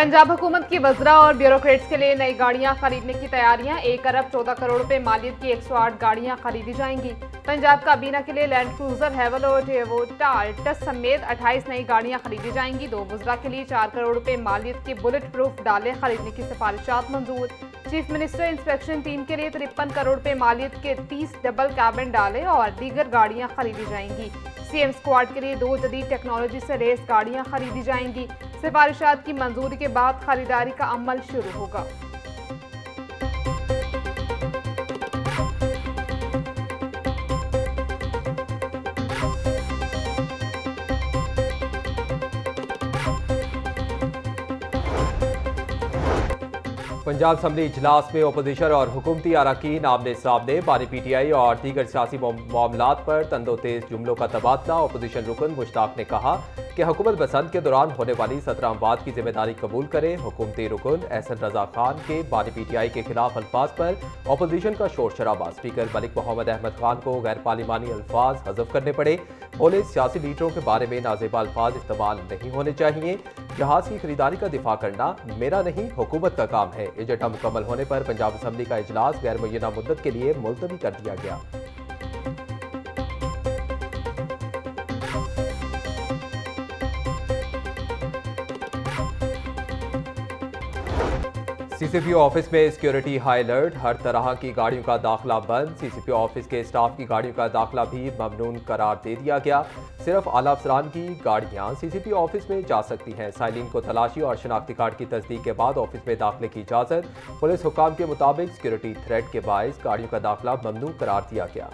पंजाब हुकूमत की वज़रा और ब्यूरोक्रेट्स के लिए नई गाड़ियां खरीदने की तैयारियां। 1 अरब 14 करोड़ रुपए मालियत की 108 गाड़ियां खरीदी जाएंगी। पंजाब काबीना के लिए लैंड क्रूजर हेवल और टोयोटा अल्टस समेत 28 नई गाड़ियां खरीदी जाएंगी। 2 वज़रा के लिए 4 करोड़ रुपए मालियत के बुलेट प्रूफ डाले खरीदने की सिफारिशात मंजूर। चीफ मिनिस्टर इंस्पेक्शन टीम के लिए 53 करोड़ रुपए मालियत के 30 डबल कैबिन डाले और दीगर गाड़ियां खरीदी जाएंगी। सीएम स्क्वाड के लिए 2 जदीद टेक्नोलॉजी से रेस गाड़ियां खरीदी जाएंगी। सिफारिशात की मंजूरी के बाद खरीदारी का अमल शुरू होगा। पंजाब असम्बली इजलास में अपोजिशन और हुकूमती अरकान आमने सामने। बानी पीटीआई और दीगर सियासी मामलात पर तंदोतेज जुमलों का तबादला। अपोजिशन रुकन मुश्ताक ने कहा कि हुकूमत बसंत के दौरान होने वाली 17 अमवात की जिम्मेदारी कबूल करे। हुकूमती रुकन एहसन रजा खान के बानी पीटीआई के खिलाफ अल्फाज पर अपोजिशन का शोर शराबा। स्पीकर मलिक मोहम्मद अहमद खान को गैर पार्लिमानी अल्फाज हज़फ करने पड़े। बोले सियासी लीडरों के बारे में नाजेबा अल्फाज इस्तेमाल नहीं होने चाहिए। जहाज की खरीदारी का दिफा करना मेरा नहीं हुकूमत का काम है। एजेंडा मुकम्मल होने पर पंजाब असम्बली का इजलास गैर मुय्यना मुद्दत के लिए मुलतवी कर दिया गया। सीसीपीओ ऑफिस में सिक्योरिटी हाई अलर्ट। हर तरह की गाड़ियों का दाखिला बंद। सीसीपीओ ऑफिस के स्टाफ की गाड़ियों का दाखिला भी ममनून करार दे दिया गया। सिर्फ आला अफसरान की गाड़ियां सीसीपीओ ऑफिस में जा सकती हैं। साइलिन को तलाशी और शनाख्ती कार्ड की तस्दीक के बाद ऑफिस में दाखिले की इजाजत। पुलिस हुकाम के मुताबिक सिक्योरिटी थ्रेट के बायस गाड़ियों का दाखिला ममनू करार दिया गया।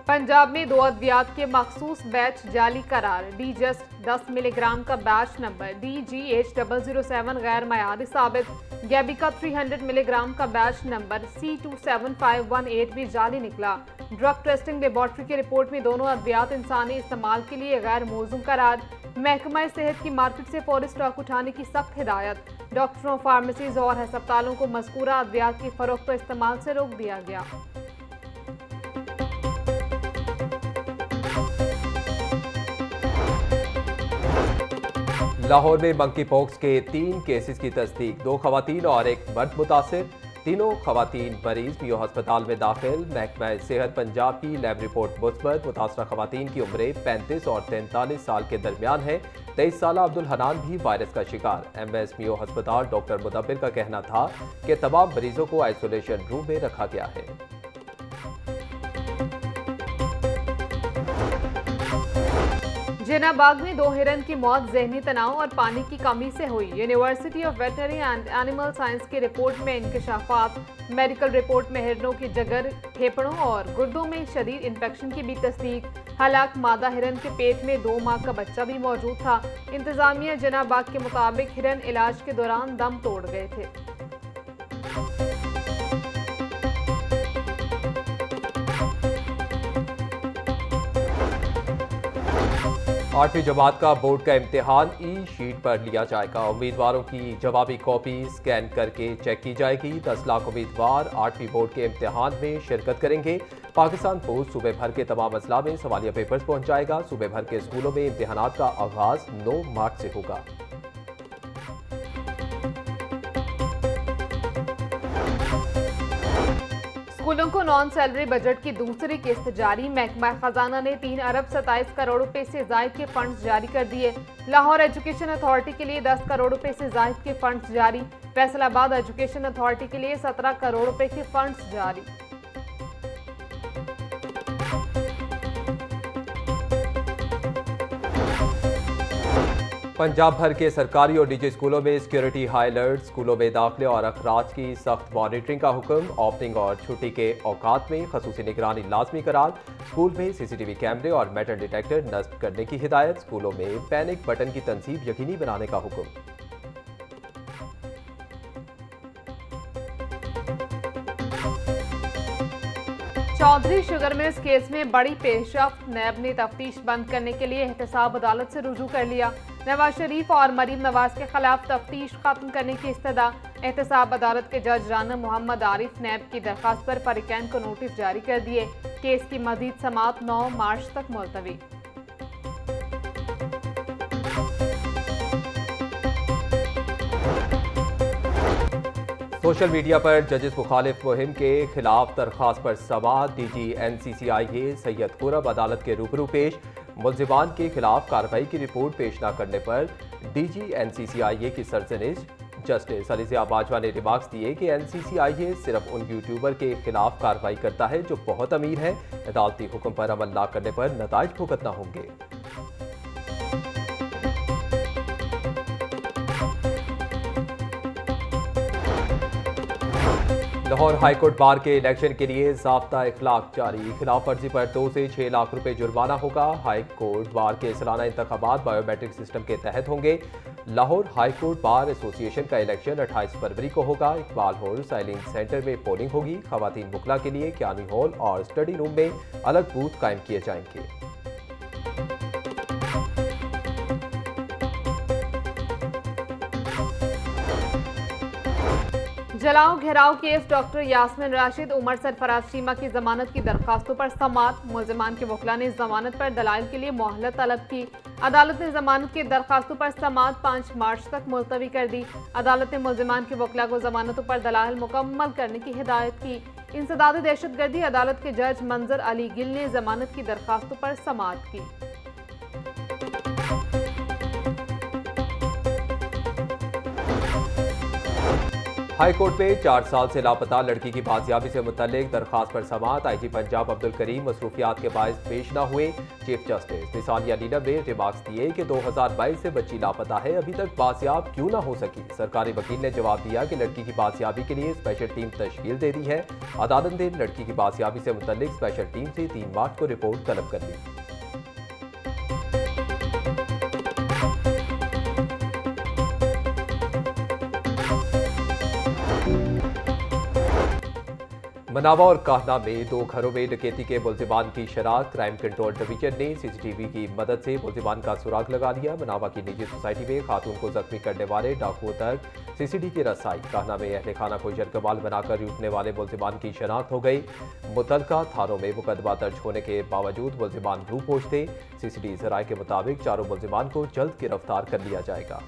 पंजाब में 2 अद्वियात के मखसूस बैच जाली करार। डी जस्ट 10 मिलीग्राम का बैच नंबर DGH007 गैर मयारी साबित। गैबिका 300 मिलीग्राम का बैच नंबर C27518 भी जाली निकला। ड्रग टेस्टिंग लेबॉर्ट्री की रिपोर्ट में दोनों अद्वियात इंसानी इस्तेमाल के लिए गैर मौजूद करार। महकमा सेहत की मार्केट से फौरी स्टॉक उठाने की सख्त हिदायत। डॉक्टरों, फार्मेसीज और अस्पतालों को मज़कूरा अद्वियात की फरोख्त व इस्तेमाल से रोक दिया गया। लाहौर में मंकी पॉक्स के 3 केसेस की तस्दीक। 2 खवातीन और 1 मर्द मुतासिर। तीनों खवातीन मरीज मियो अस्पताल में दाखिल। महकमा सेहत पंजाब की लैब रिपोर्ट मुस्बत। मुतासरा खवातीन की उम्रें 35 और 43 साल के दरमियान है। 23 साला अब्दुल हनान भी वायरस का शिकार। MS मियो अस्पताल डॉक्टर मुदब्बिर का कहना था कि तमाम मरीजों को आइसोलेशन रूम में रखा गया है। जिना बाग में 2 हिरन की मौत जहनी तनाव और पानी की कमी से हुई। University of veterinary and animal science की रिपोर्ट में इंकशाफात। मेडिकल रिपोर्ट में हिरनों की जगर, फेफड़ों और गुर्दों में शदीद इन्फेक्शन की भी तस्दीक। हलाक मादा हिरन के पेट में 2 माह का बच्चा भी मौजूद था। इंतजामिया जिना बाग के मुताबिक हिरन इलाज के दौरान दम तोड़ गए थे। आठवीं जमात का बोर्ड का इम्तिहान ई-शीट पर लिया जाएगा। उम्मीदवारों की जवाबी कॉपी स्कैन करके चेक की जाएगी। 10 लाख उम्मीदवार 8वीं बोर्ड के इम्तिहान में शिरकत करेंगे। पाकिस्तान पोस्ट सूबे भर के तमाम अजला में सवालिया पेपर्स पहुंचाएगा। सूबे भर के स्कूलों में इम्तिहानात का आगाज 9 मार्च से होगा। स्कूलों को नॉन सैलरी बजट की दूसरी किस्त जारी। महकमा खजाना ने 3 अरब 27 करोड़ रुपए से जायद के फंड्स जारी कर दिए। लाहौर एजुकेशन अथॉरिटी के लिए 10 करोड़ रुपए से जायद के फंड्स जारी। फैसलाबाद एजुकेशन अथॉरिटी के लिए 17 करोड़ रुपए के फंड्स जारी। पंजाब भर के सरकारी और निजी स्कूलों में सिक्योरिटी हाई अलर्ट। स्कूलों में दाखिले और अखराज की सख्त मॉनिटरिंग का हुक्म। ओपनिंग और छुट्टी के औकात में खसूसी निगरानी लाजमी करार। स्कूल में CCTV कैमरे और मेटल डिटेक्टर नस्ब करने की हिदायत। स्कूलों में पैनिक बटन की तंसीब यकीनी बनाने का हुक्म। चौधरी शुगर मिल्स केस में बड़ी पेशरफ्त। नैब ने तफ्तीश बंद करने के लिए एहतसाब अदालत से रुजू कर लिया। नवाज शरीफ और मरीम नवाज के खिलाफ तफ्तीश खत्म करने की इस्तदा। एहतसाब अदालत के जज राना मोहम्मद आरिफ नैब की दरखास्त पर फरीकैन को नोटिस जारी कर दिए। केस की मजीद समाअत 9 मार्च तक मुलतवी। सोशल मीडिया पर जजेस मुखालिफ मुहिम के खिलाफ दरखास्त पर समाअत। डीजी NCCIA सैयद खुरम अदालत के रूबरू पेश। मुल्जिमान के खिलाफ कार्रवाई की रिपोर्ट पेश न करने पर डीजी NCCIA की सरजनिश। जस्टिस अलीज़िया बाजवा ने रिमार्क्स दिए कि NCCIA सिर्फ उन यूट्यूबर के खिलाफ कार्रवाई करता है जो बहुत अमीर हैं। अदालती हुक्म पर अमल न करने पर नताइज भुगतना होंगे। लाहौर हाईकोर्ट बार के इलेक्शन के लिए ज़ाब्ता इखलाक जारी। खिलाफ वर्जी पर 2 से 6 लाख रुपए जुर्माना होगा। हाईकोर्ट बार के सालाना इंतखाबात बायोमेट्रिक सिस्टम के तहत होंगे। लाहौर हाईकोर्ट बार एसोसिएशन का इलेक्शन 28 फरवरी को होगा। इकबाल हॉल साइलिंग सेंटर में पोलिंग होगी। खवातीन मुखला के लिए क्यानी हॉल और स्टडी रूम में अलग बूथ कायम किए जाएंगे। जलाओ घेराव केस डॉक्टर यास्मिन राशिद, उमर सरफराज चीमा की जमानत की दरखास्तों पर समाअत। मुल्जिमान के वकला ने जमानत पर दलाइल के लिए मोहलत तलब की। अदालत ने जमानत की दरखास्तों पर समाअत 5 मार्च तक मुलतवी कर दी। अदालत ने मुल्जिमान के वकला को जमानतों पर दलाइल मुकम्मल करने की हिदायत की। इंसदाद दहशतगर्दी अदालत के जज मंजर अली गिल ने जमानत की दरखास्तों पर समाअत की। हाईकोर्ट में 4 साल से लापता लड़की की बाजियाबी से मुतल्लिक दरखास्त पर समाअत। IG पंजाब अब्दुल करीम मसरूफियात के बायस पेश न हुए। चीफ जस्टिस निसानिया नीलम ने रिमार्क्स दिए कि 2022 से बच्ची लापता है, अभी तक बाजियाब क्यों न हो सकी। सरकारी वकील ने जवाब दिया कि लड़की की बाजियाबी के लिए स्पेशल टीम तश्कील दे दी है। अदालत ने लड़की की बाजियाबी से मुतल्लिक स्पेशल टीम से 3 मार्च को रिपोर्ट तलब कर ली। मनावा और काहना में 2 घरों में डकैती के मुल्जिमान की शरारत। क्राइम कंट्रोल डिवीजन ने CCTV की मदद से मुल्जिमान का सुराग लगा लिया। मनावा की निजी सोसाइटी में खातून को जख्मी करने वाले डाकुओं तक CCTV की रसाई। काहना में अहले खाना को यरगमाल बनाकर लूटने वाले मुल्जिमान की शनाख्त हो गई। मुतलका थानों में मुकदमा दर्ज होने के बावजूद मुल्जिमान रूपोश थे। CCTV जराये के मुताबिक चारों मुल्जिमान को जल्द गिरफ्तार कर लिया जाएगा।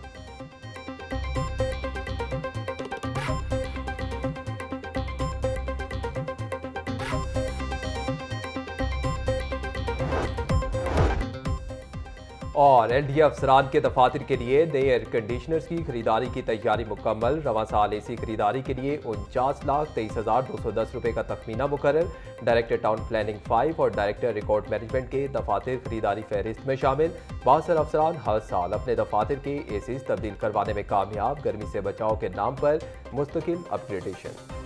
और LDA अफसरान के दफातर के लिए नए एयर कंडीशनर्स की खरीदारी की तैयारी मुकम्मल। रवां साल AC खरीदारी के लिए 49,23,210 रुपये का तखमीना मुकर्रर। डायरेक्टर टाउन प्लानिंग 5 और डायरेक्टर रिकॉर्ड मैनेजमेंट के दफातर खरीदारी फहरिस्त में शामिल। 62 अफसरान हर साल अपने दफातर के ACs तब्दील करवाने में कामयाब। गर्मी से बचाव के नाम पर मुस्तकिल अपग्रेडेशन।